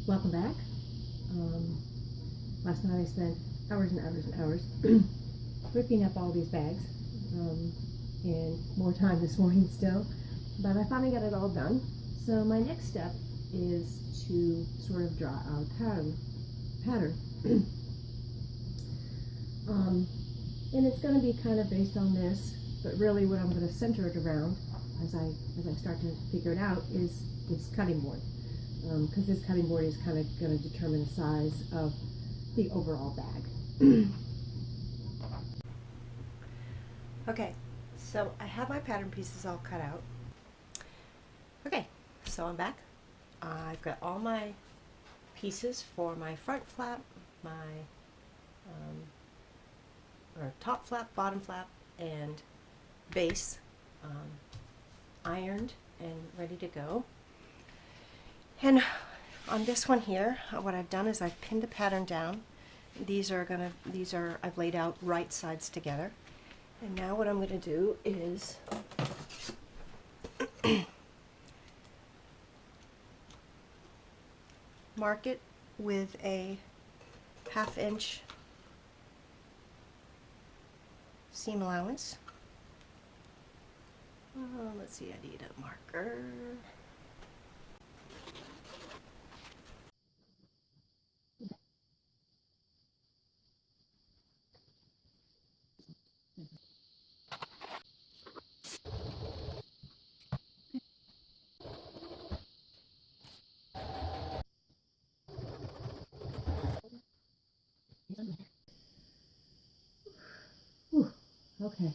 Welcome back. Last night I spent hours and hours and hours ripping up all these bags, and more time this morning still, but I finally got it all done. So my next step is to sort of draw out a pattern. And it's going to be kind of based on this, but really what I'm going to center it around as I start to figure it out is this cutting board, because this cutting board is kind of going to determine the size of the overall bag. Okay, so I have my pattern pieces all cut out. Okay, so I'm back. I've got all my pieces for my front flap, my top flap, bottom flap, and base ironed and ready to go. And on this one here, what I've done is I've pinned the pattern down. I've laid out right sides together. And now what I'm going to do is mark it with a 1/2 inch seam allowance. Let's see, I need a marker. Whew, okay.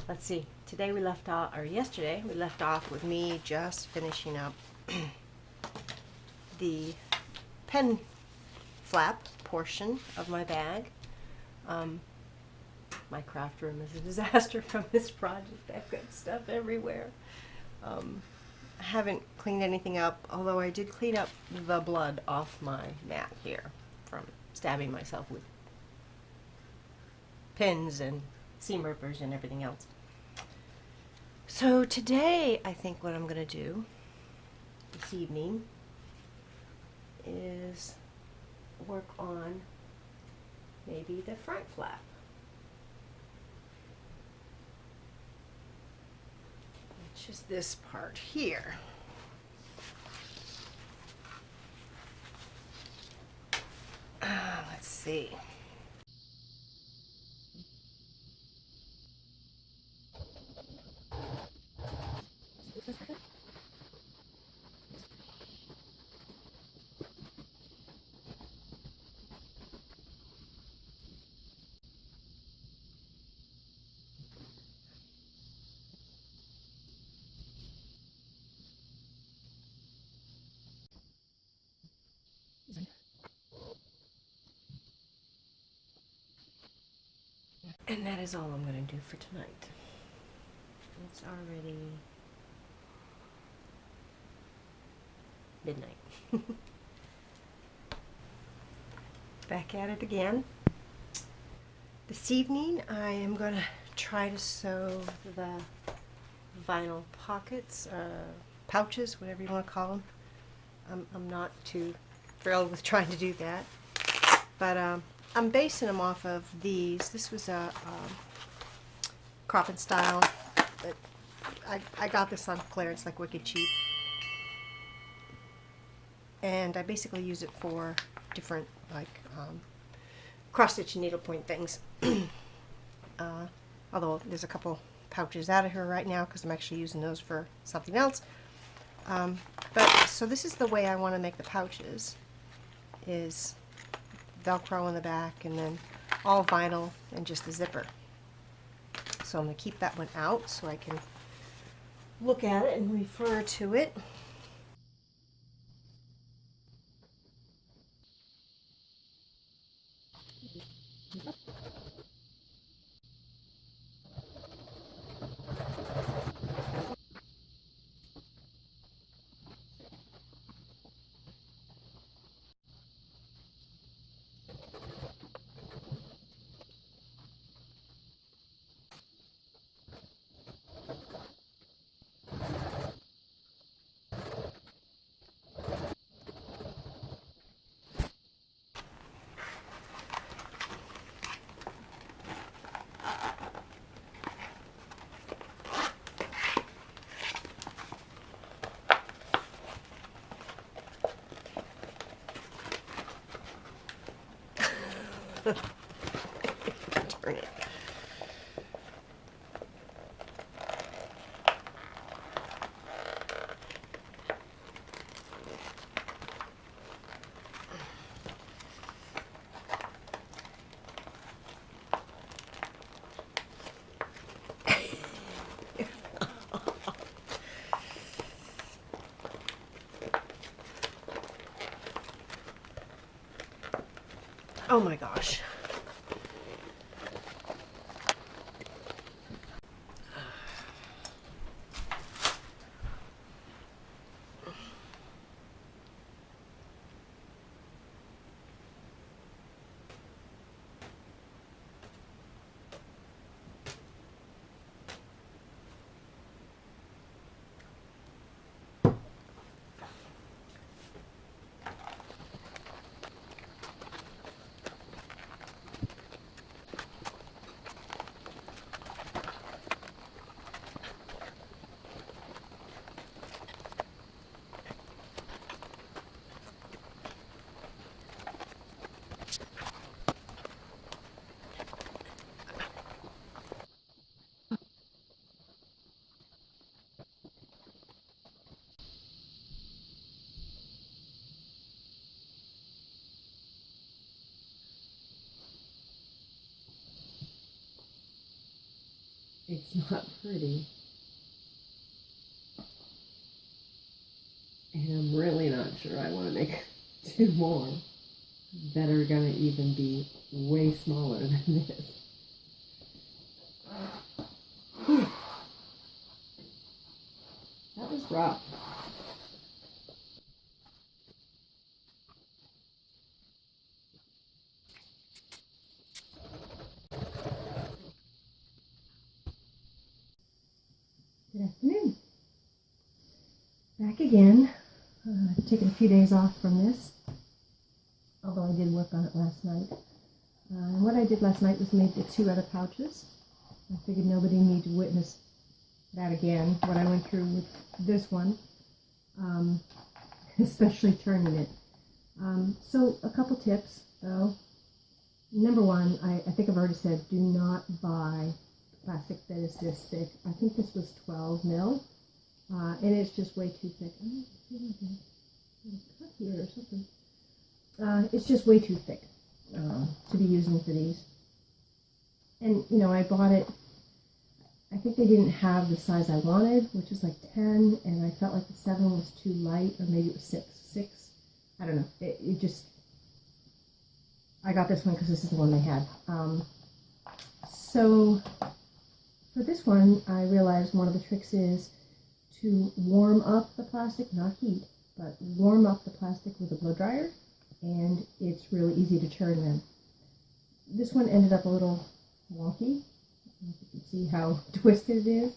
Let's see, today we left off, or yesterday we left off with me just finishing up the pen flap portion of my bag. My craft room is a disaster from this project. I've got stuff everywhere. I haven't cleaned anything up, although I did clean up the blood off my mat here from stabbing myself with pins and seam rippers and everything else. So today, I think what I'm going to do this evening is work on maybe the front flap. Which is this part here. Let's see. And that is all I'm going to do for tonight. It's already midnight. Back at it again. This evening I am going to try to sew the vinyl pockets, pouches, whatever you want to call them. I'm not too thrilled with trying to do that, but I'm basing them off of these. This was a crop and style, but I got this on clearance, like wicked cheap, and I basically use it for different like cross stitch and needlepoint things. Although there's a couple pouches out of here right now because I'm actually using those for something else. But so this is the way I want to make the pouches, is Velcro in the back and then all vinyl and just the zipper. So I'm going to keep that one out so I can look at it and refer to it. Darn it. Oh my gosh. It's not pretty. And I'm really not sure I want to make 2 more that are going to even be way smaller than this. Whew. That was rough. Good afternoon. Back again. I've taken a few days off from this, although I did work on it last night. And what I did last night was made the 2 other pouches. I figured nobody needed to witness that again, what I went through with this one, especially turning it. So a couple tips, though. Number 1, I think I've already said, do not buy plastic that is this thick. I think this was 12 mil, and it's just way too thick. I don't feel like I cut here or something. It's just way too thick to be using for these. And, you know, I bought it, I think they didn't have the size I wanted, which is like 10, and I felt like the 7 was too light, or maybe it was 6. I don't know. It just, I got this one because this is the one they had. So for this one, I realized one of the tricks is to warm up the plastic, not heat, but warm up the plastic with a blow dryer, and it's really easy to turn them. This one ended up a little wonky. You can see how twisted it is,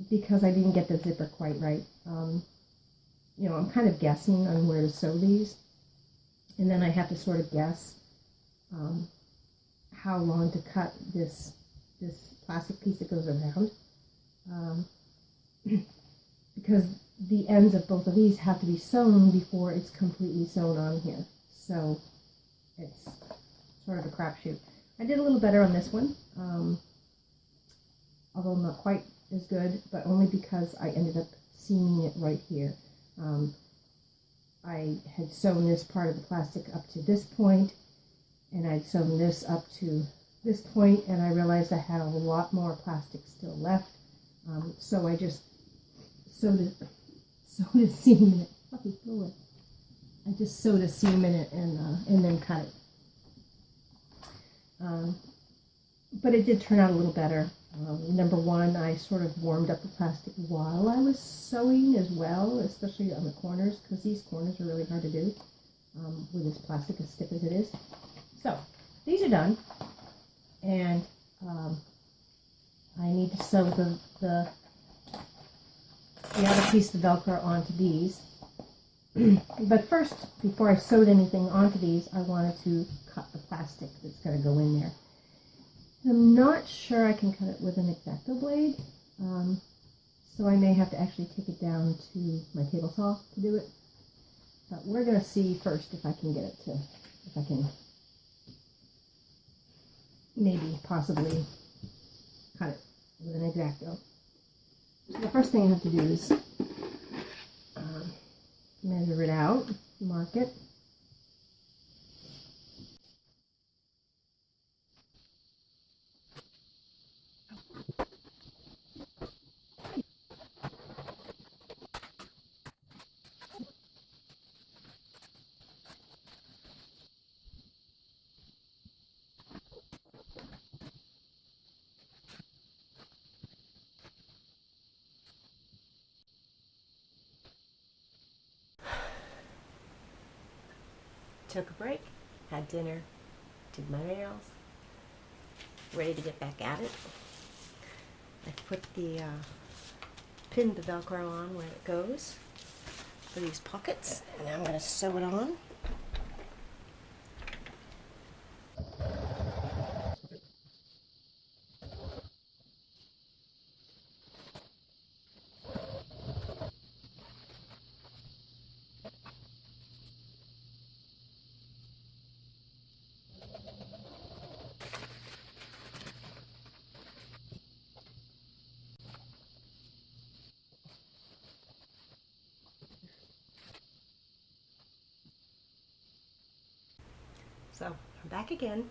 because I didn't get the zipper quite right. You know, I'm kind of guessing on where to sew these, and then I have to sort of guess how long to cut this plastic piece that goes around, because the ends of both of these have to be sewn before it's completely sewn on here. So it's sort of a crapshoot. I did a little better on this one, although not quite as good, but only because I ended up seaming it right here. I had sewn this part of the plastic up to this point, and I'd sewn this up to this point, and I realized I had a lot more plastic still left, so I just sewed a seam in it. I just sewed a seam in it and then cut it. But it did turn out a little better. Number 1, I sort of warmed up the plastic while I was sewing as well, especially on the corners, because these corners are really hard to do with this plastic as stiff as it is. So these are done, and I need to sew the other piece of Velcro onto these. But first, before I sewed anything onto these, I wanted to cut the plastic that's going to go in there. I'm not sure I can cut it with an X-Acto blade, so I may have to actually take it down to my table saw to do it. But we're going to see first if I can get it to, if I can maybe, possibly cut it with an X-Acto. So the first thing I have to do is measure it out, mark it. Took a break, had dinner, did my nails, ready to get back at it. I put the pinned the Velcro on where it goes for these pockets, and now I'm going to sew it on. So I'm back again,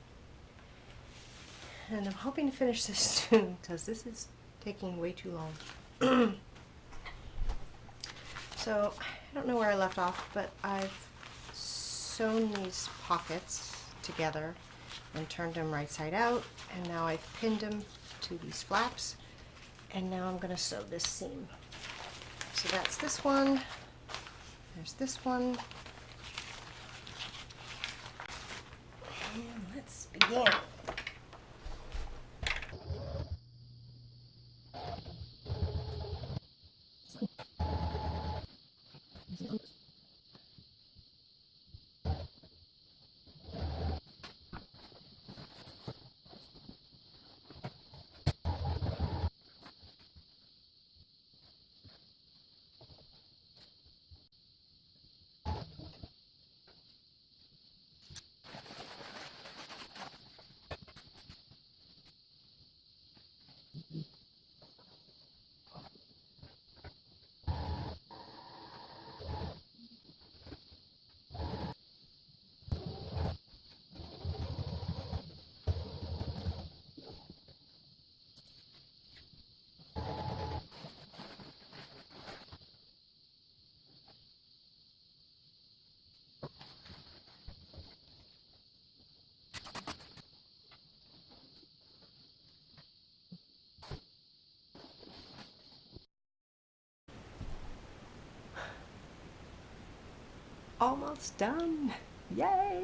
and I'm hoping to finish this soon because this is taking way too long. So I don't know where I left off, but I've sewn these pockets together and turned them right side out, and now I've pinned them to these flaps, and now I'm going to sew this seam. So that's this one, there's this one. And let's begin. Almost done. Yay!